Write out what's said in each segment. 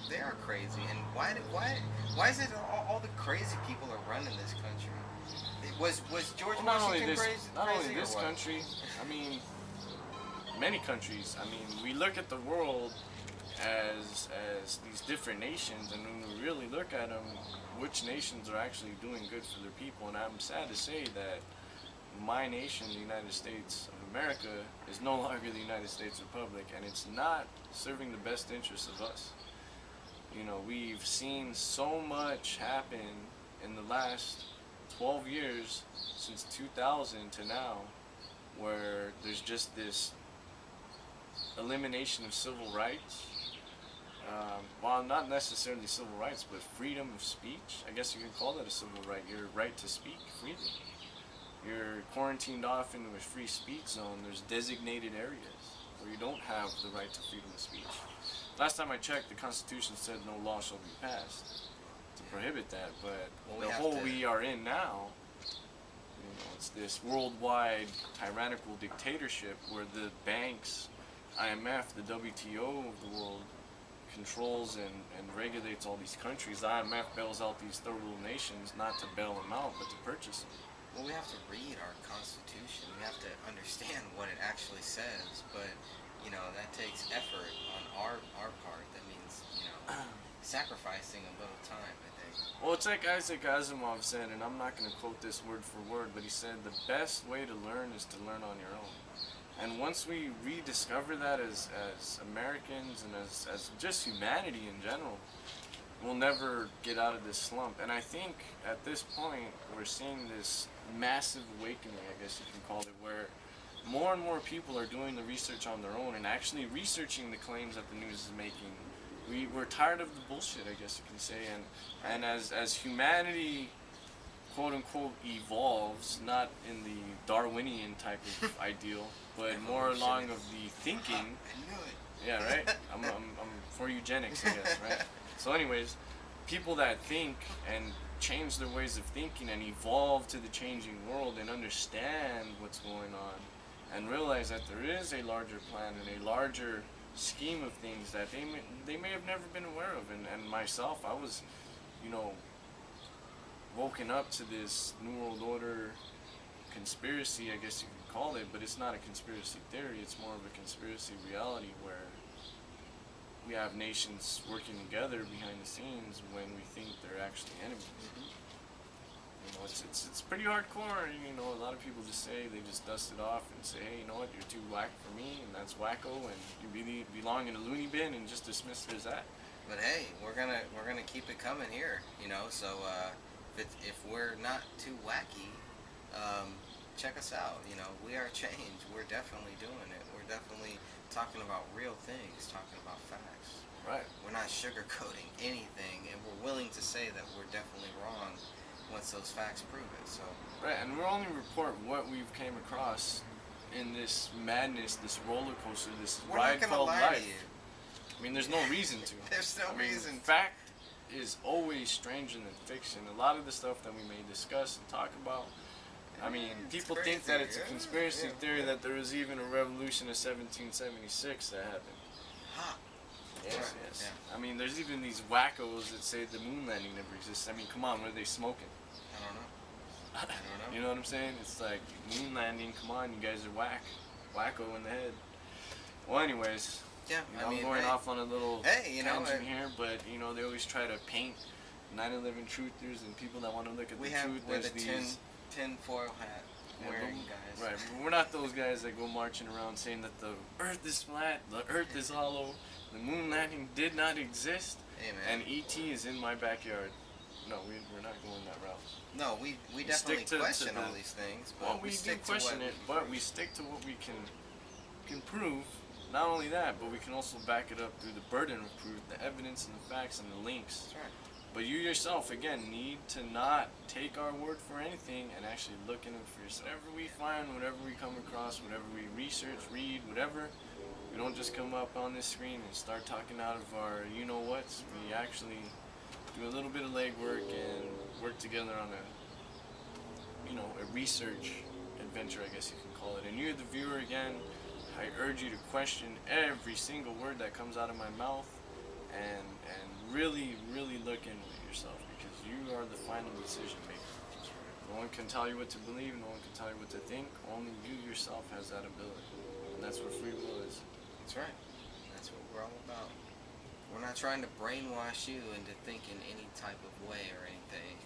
They are crazy. And why is it all the crazy people are running this country? Was George Well, Washington crazy, not only crazy or this what? country. I mean, many countries. I mean, we look at the world as these different nations, and when we really look at them, which nations are actually doing good for their people. And I'm sad to say that my nation, the United States of America, is no longer the United States Republic, and it's not serving the best interests of us. You know, we've seen so much happen in the last 12 years since 2000 to now, where there's just this elimination of civil rights. Well, not necessarily civil rights, but freedom of speech. I guess you can call that a civil right. Your right to speak freely. You're quarantined off into a free speech zone. There's designated areas where you don't have the right to freedom of speech. Last time I checked, the Constitution said no law shall be passed to prohibit that. But Well, the hole we are in now, you know, it's this worldwide tyrannical dictatorship where the banks, IMF, the WTO of the world, controls and regulates all these countries. The IMF bails out these third world nations not to bail them out, but to purchase them. Well, we have to read our Constitution. We have to understand what it actually says. But that takes effort on our part. That means sacrificing a little time, I think. Well, it's like Isaac Asimov said, and I'm not going to quote this word for word, but he said the best way to learn is to learn on your own. And once we rediscover that as Americans and as just humanity in general, we'll never get out of this slump. And I think at this point, we're seeing this massive awakening, I guess you can call it, where more and more people are doing the research on their own and actually researching the claims that the news is making. We're tired of the bullshit, I guess you can say. And as humanity, quote unquote, evolves, not in the Darwinian type of ideal, but more along of the thinking. I knew it. Yeah, right? I'm for eugenics, I guess, right? So anyways, people that think and change their ways of thinking and evolve to the changing world and understand what's going on and realize that there is a larger plan and a larger scheme of things that they may have never been aware of. And myself, I was, you know, woken up to this New World Order conspiracy, I guess you could call it, but it's not a conspiracy theory, it's more of a conspiracy reality where we have nations working together behind the scenes when we think they're actually enemies. You know, it's pretty hardcore. You know, a lot of people just say, they just dust it off and say, hey, you know what, you're too whack for me, and that's wacko, and you really belong in a loony bin, and just dismiss it as that. But hey, we're gonna keep it coming here, So if we're not too wacky, check us out. We are change. We're definitely doing it. We're definitely talking about real things, talking about facts. Right. We're not sugarcoating anything, and we're willing to say that we're definitely wrong once those facts prove it. So. Right, and we'll only report what we've came across in this madness, this roller coaster, this ride called life. I mean, there's no reason to. There's no reason. Fact is always stranger than fiction. A lot of the stuff that we may discuss and talk about, I mean, people think that it's a conspiracy theory that there was even a revolution of 1776 that happened. Huh. Yes, yes. Yeah. I mean, there's even these wackos that say the moon landing never exists. I mean, come on, what are they smoking? I don't know. You know what I'm saying? It's like, moon landing, come on, you guys are wacko in the head. Well, anyways, yeah, I'm going off on a little tangent here, but they always try to paint 9/11 truthers and people that want to look at the truth as these tin-foil hat wearing guys. Right, but we're not those guys that go marching around saying that the Earth is flat, the Earth is hollow, the moon landing did not exist, and E.T. is in my backyard. No, we're not going that route. No, we definitely question all these things. But well, we do question it, but we stick to what we can prove. Not only that, but we can also back it up through the burden of proof, the evidence and the facts and the links. That's right. But you yourself, again, need to not take our word for anything and actually look in it for yourself. Whatever we find, whatever we come across, whatever we research, read, whatever, we don't just come up on this screen and start talking out of our you-know-whats. We actually do a little bit of legwork and work together on a research adventure, I guess you can call it. And you, the viewer, again, I urge you to question every single word that comes out of my mouth, and really, really look into it yourself, because you are the final decision maker. No one can tell you what to believe, no one can tell you what to think, only you yourself has that ability. And that's what free will is. That's right. That's what we're all about. We're not trying to brainwash you into thinking any type of way or anything.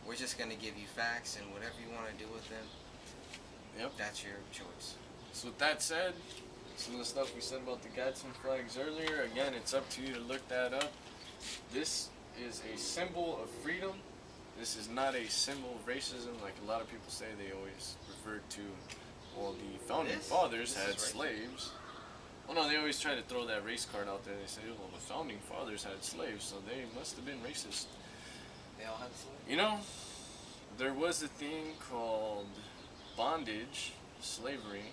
We're just going to give you facts, and whatever you want to do with them, Yep. that's your choice. So with that said, some of the stuff we said about the Gadsden flags earlier, again, it's up to you to look that up. This is a symbol of freedom. This is not a symbol of racism like a lot of people say. They always refer to, well, the founding fathers had slaves. Well, no, they always try to throw that race card out there. They say, well, the founding fathers had slaves, so they must have been racist. They all had slaves? You know, there was a thing called bondage, slavery,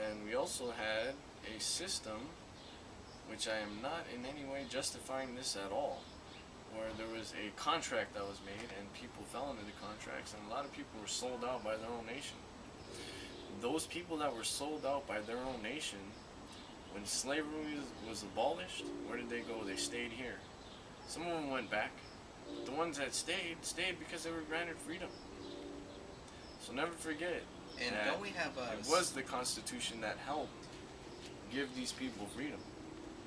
and we also had a system, which I am not in any way justifying this at all, where there was a contract that was made and people fell into the contracts, and a lot of people were sold out by their own nation. Those people that were sold out by their own nation, when slavery was abolished, where did they go? They stayed here. Some of them went back. The ones that stayed because they were granted freedom. So never forget. And don't we have it was the Constitution that helped give these people freedom.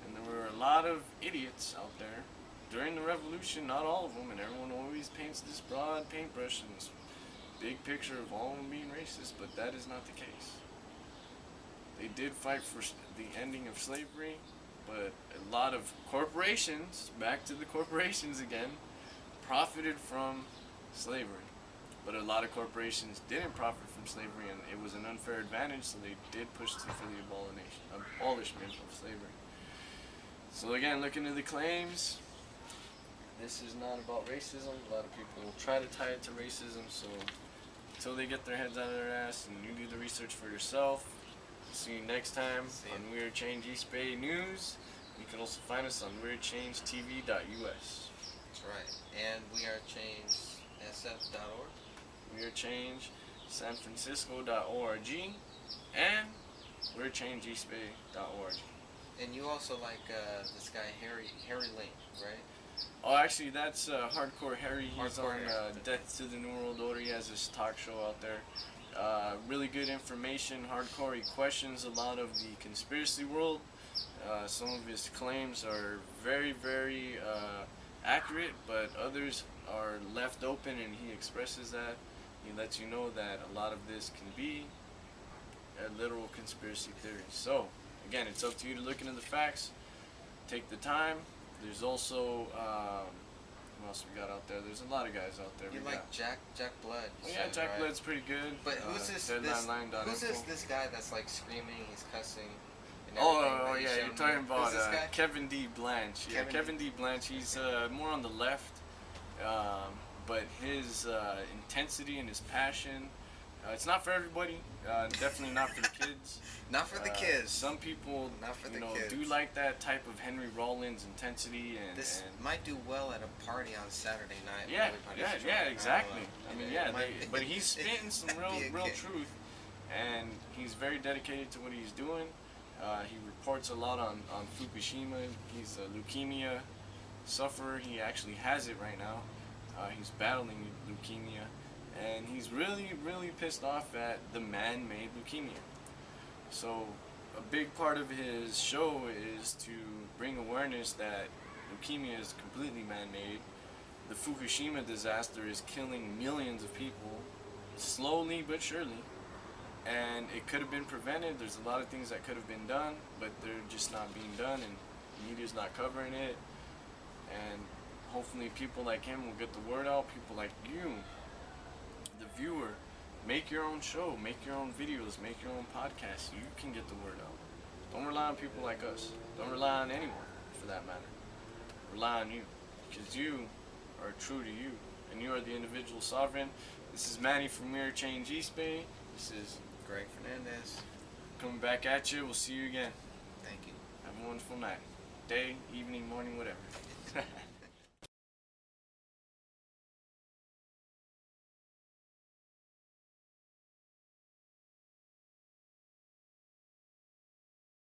And there were a lot of idiots out there during the Revolution, not all of them, and everyone always paints this broad paintbrush and this big picture of all of them being racist, but that is not the case. They did fight for the ending of slavery, but a lot of corporations, back to the corporations again, profited from slavery. But a lot of corporations didn't profit from slavery, and it was an unfair advantage, so they did push for the abolishment of slavery. So again, looking at the claims, this is not about racism. A lot of people will try to tie it to racism, so until they get their heads out of their ass and you do the research for yourself, see you next time on Weird Change East Bay News. You can also find us on weirdchangetv.us. That's right. And wearechangesf.org. weirdchangesanfrancisco.org and weirdchangeeastbay.org. And you also like this guy Harry Link, right? Oh, actually, that's Hardcore Harry. He's Hardcore on Harry. Death to the New World Order. He has this talk show out there. Really good information. Hardcore. He questions a lot of the conspiracy world. Some of his claims are very, very accurate, but others are left open, and he expresses that. He lets you know that a lot of this can be a literal conspiracy theory. So, again, it's up to you to look into the facts. Take the time. There's also, who else we got out there? There's a lot of guys out there. You like Jack Blood. Oh, yeah, Jack Blood's pretty good. But who's this guy that's like screaming, he's cussing? Oh, yeah, you're talking about Kevin D. Blanche. Yeah, Kevin D. Blanche, he's more on the left, but his intensity and his passion, it's not for everybody, definitely not for the kids. Not for the kids. Some people kids. do like that type of Henry Rollins intensity. And this might do well at a party on Saturday night. Yeah, exactly. I mean, but he's spitting some real truth, and he's very dedicated to what he's doing. He reports a lot on Fukushima. He's a leukemia sufferer. He actually has it right now. He's battling leukemia, and he's really, really pissed off at the man-made leukemia. So a big part of his show is to bring awareness that leukemia is completely man-made. The Fukushima disaster is killing millions of people, slowly but surely. And it could have been prevented. There's a lot of things that could have been done, but they're just not being done, and the media's not covering it. And hopefully people like him will get the word out. People like you, the viewer, make your own show, make your own videos, make your own podcasts. You can get the word out. Don't rely on people like us. Don't rely on anyone, for that matter. Rely on you, because you are true to you, and you are the individual sovereign. This is Manny from Weird Change East Bay. This is Greg Fernandez. Coming back at you. We'll see you again. Thank you. Have a wonderful night. Day, evening, morning, whatever.